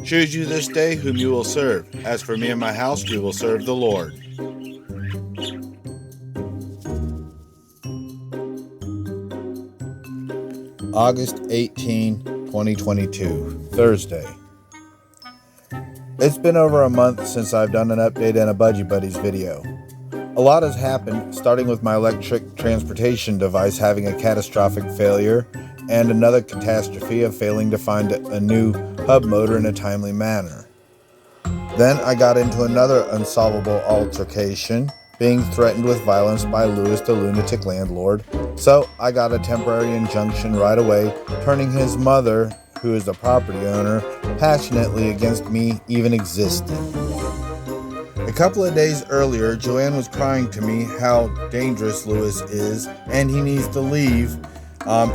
Choose you this day whom you will serve. As for me and my house, we will serve the Lord. August 18, 2022, Thursday. It's been over a month since I've done an update and a Budgie Buddies video. A lot has happened, starting with my electric transportation device having a catastrophic failure and another catastrophe of failing to find a new hub motor in a timely manner. Then I got into another unsolvable altercation, being threatened with violence by Louis the Lunatic Landlord, so I got a temporary injunction right away, turning his mother, who is the property owner, passionately against me even existing. A couple of days earlier, Joann was crying to me how dangerous Louis is and he needs to leave,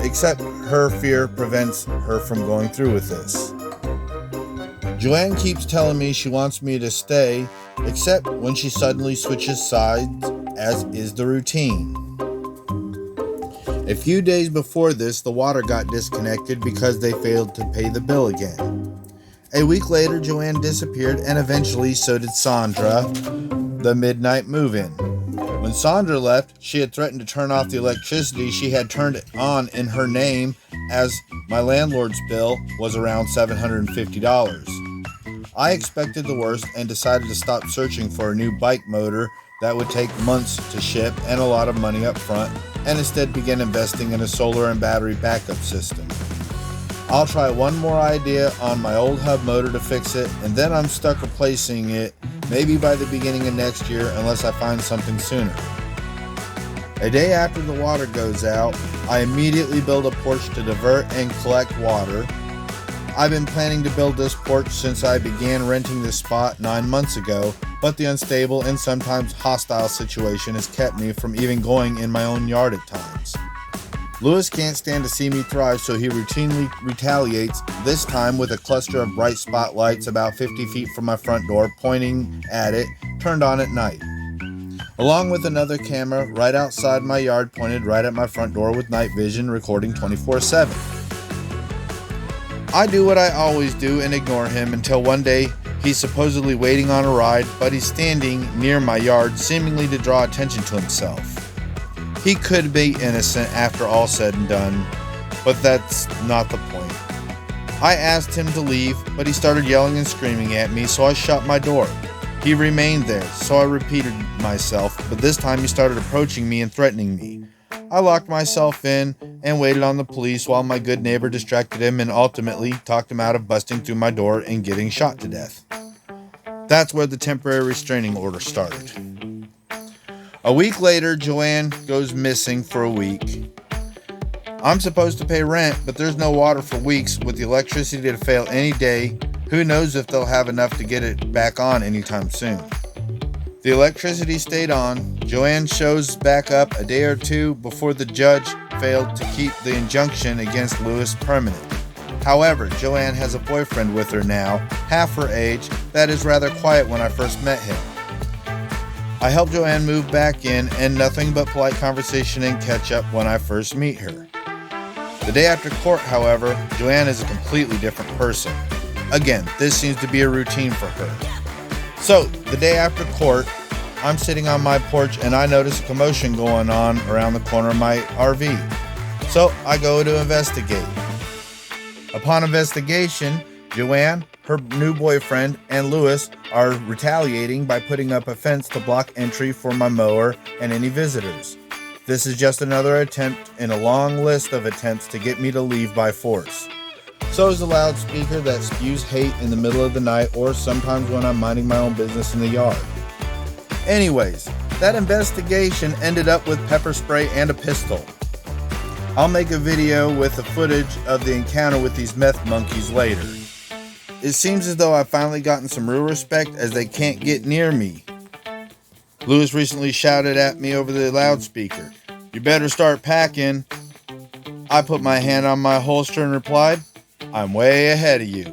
except her fear prevents her from going through with this. Joann keeps telling me she wants me to stay, except when she suddenly switches sides, as is the routine. A few days before this, the water got disconnected because they failed to pay the bill again. A week later, Joann disappeared, and eventually so did Sandra, the midnight move-in. When Sandra left, she had threatened to turn off the electricity she had turned on in her name, as my landlord's bill was around $750. I expected the worst and decided to stop searching for a new bike motor that would take months to ship and a lot of money up front, and instead began investing in a solar and battery backup system. I'll try one more idea on my old hub motor to fix it, and then I'm stuck replacing it maybe by the beginning of next year unless I find something sooner. A day after the water goes out, I immediately build a porch to divert and collect water. I've been planning to build this porch since I began renting this spot 9 months ago, but the unstable and sometimes hostile situation has kept me from even going in my own yard at times. Louis can't stand to see me thrive, so he routinely retaliates, this time with a cluster of bright spotlights about 50 feet from my front door, pointing at it, turned on at night. Along with another camera right outside my yard pointed right at my front door with night vision recording 24/7. I do what I always do and ignore him until one day he's supposedly waiting on a ride, but he's standing near my yard seemingly to draw attention to himself. He could be innocent after all said and done, but that's not the point. I asked him to leave, but he started yelling and screaming at me, so I shut my door. He remained there, so I repeated myself, but this time he started approaching me and threatening me. I locked myself in and waited on the police while my good neighbor distracted him and ultimately talked him out of busting through my door and getting shot to death. That's where the temporary restraining order started. A week later, Joann goes missing for a week. I'm supposed to pay rent, but there's no water for weeks with the electricity to fail any day. Who knows if they'll have enough to get it back on anytime soon. The electricity stayed on. Joann shows back up a day or two before the judge failed to keep the injunction against Louis permanent. However, Joann has a boyfriend with her now, half her age, that is rather quiet when I first met him. I help Joann move back in, and nothing but polite conversation and catch up when I first meet her. The day after court, however, Joann is a completely different person. Again, this seems to be a routine for her. So, the day after court, I'm sitting on my porch and I notice a commotion going on around the corner of my RV. So, I go to investigate. Upon investigation, Joann, her new boyfriend, and Louis are retaliating by putting up a fence to block entry for my mower and any visitors. This is just another attempt in a long list of attempts to get me to leave by force. So is the loudspeaker that spews hate in the middle of the night or sometimes when I'm minding my own business in the yard. Anyways, that investigation ended up with pepper spray and a pistol. I'll make a video with the footage of the encounter with these meth monkeys later. It seems as though I've finally gotten some real respect as they can't get near me. Louis recently shouted at me over the loudspeaker, "You better start packing." I put my hand on my holster and replied, "I'm way ahead of you."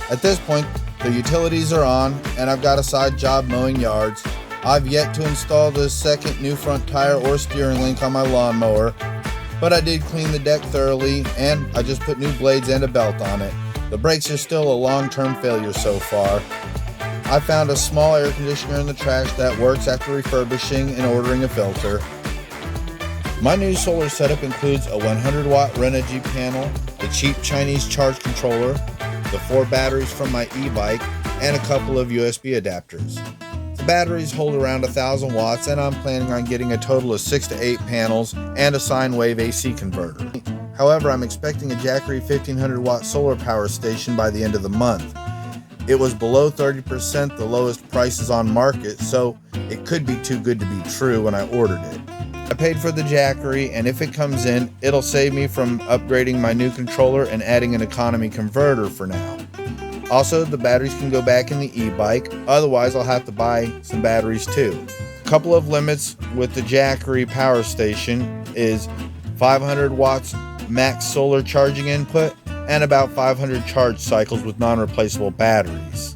At this point, the utilities are on and I've got a side job mowing yards. I've yet to install the second new front tire or steering link on my lawnmower, but I did clean the deck thoroughly and I just put new blades and a belt on it. The brakes are still a long-term failure so far. I found a small air conditioner in the trash that works after refurbishing and ordering a filter. My new solar setup includes a 100-watt Renergy panel, the cheap Chinese charge controller, the 4 batteries from my e-bike, and a couple of USB adapters. The batteries hold around 1,000 watts, and I'm planning on getting a total of 6 to 8 panels and a sine wave AC converter. However, I'm expecting a Jackery 1500-watt solar power station by the end of the month. It was below 30% the lowest prices on market, so it could be too good to be true when I ordered it. I paid for the Jackery, and if it comes in, it'll save me from upgrading my new controller and adding an economy converter for now. Also, the batteries can go back in the e-bike, otherwise I'll have to buy some batteries too. A couple of limits with the Jackery power station is 500 watts max solar charging input and about 500 charge cycles with non-replaceable batteries.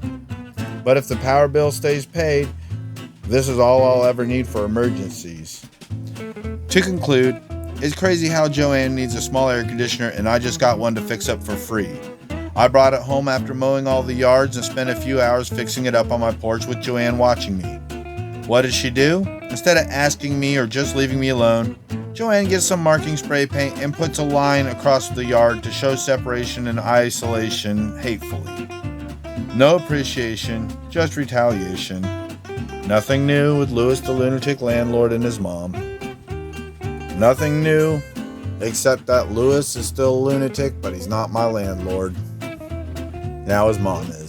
But if the power bill stays paid, this is all I'll ever need for emergencies. To conclude, it's crazy how Joann needs a small air conditioner and I just got one to fix up for free. I brought it home after mowing all the yards and spent a few hours fixing it up on my porch with Joann watching me. What did she do? Instead of asking me or just leaving me alone, Joann gets some marking spray paint and puts a line across the yard to show separation and isolation hatefully. No appreciation, just retaliation. Nothing new with Louis the Lunatic Landlord and his mom. Nothing new, except that Louis is still a lunatic, but he's not my landlord. Now his mom is.